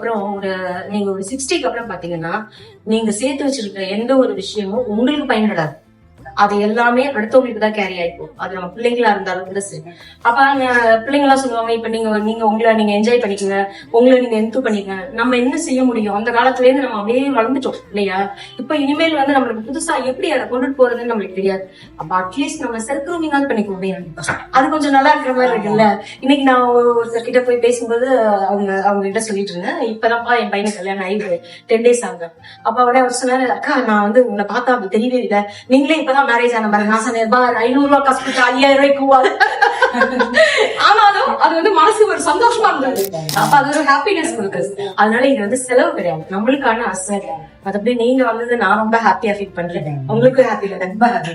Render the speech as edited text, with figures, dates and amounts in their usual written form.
அப்புறம் நீங்க ஒரு 60க்கு அப்புறம் பாத்தீங்கன்னா நீங்க சேர்த்து வச்சிருக்கிற எந்த ஒரு விஷயமும் உங்களுக்கு பயன்படாது. அது எல்லாமே அடுத்தவங்களுக்கு தான் கேரி ஆயிப்போம். அது நம்ம பிள்ளைங்களா இருந்தாலும் கூட சரி. அப்ப பிள்ளைங்க எல்லாம் சொல்லுவாங்க, இப்ப நீங்க உங்களை நீங்க என்ஜாய் பண்ணிக்கங்க, உங்களை நீங்க என்து பண்ணிக்கங்க. நம்ம என்ன செய்ய முடியும்? அந்த காலத்துல இருந்து நம்ம அப்படியே வளர்ந்துட்டோம் இல்லையா? இப்ப இனிமேல் வந்து நம்மளுக்கு புதுசா எப்படி அதை கொண்டுட்டு போறதுன்னு நம்மளுக்கு தெரியாது. அப்ப அட்லீஸ்ட் நம்ம செல்ஃப் க்ரூமிங்காவது பண்ணிக்க முடியும். அது கொஞ்சம் நல்லா இருக்கிற மாதிரி இருக்குல்ல. இன்னைக்கு நான் ஒருத்தர்கிட்ட போய் பேசும்போது அவங்க கிட்ட சொல்லிட்டு இருந்தேன், இப்பதான்ப்பா என் பையனுக்கு கல்யாணம் ஆயிடுது 10 days ஆகுது. அப்ப உடனே அவர் சொன்னாரு, அக்கா நான் வந்து உங்களை பார்த்தா அப்படி தெரியவே இல்லை, நீங்களே இப்பதான் மேரேஜ் ஆன பாருங்க. நான் சொன்னேன், 500 ரூபாய் காசு 5000 ரூபாய்க்கு கூவாது. ஆனாலும் அது வந்து மனசு ஒரு சந்தோஷமா இருந்தது. அப்ப அது ஒரு ஹாப்பினஸ் கொடுக்குது. அதனால இது வந்து செலவு கிடையாது, நம்மளுக்கான ஆசை. மத்தபடி நீங்க வந்தது நான் ரொம்ப ஹாப்பியா ஃபீல் பண்றேன். உங்களுக்கு ஹாப்பி இல்லை? ரொம்ப ஹாப்பி.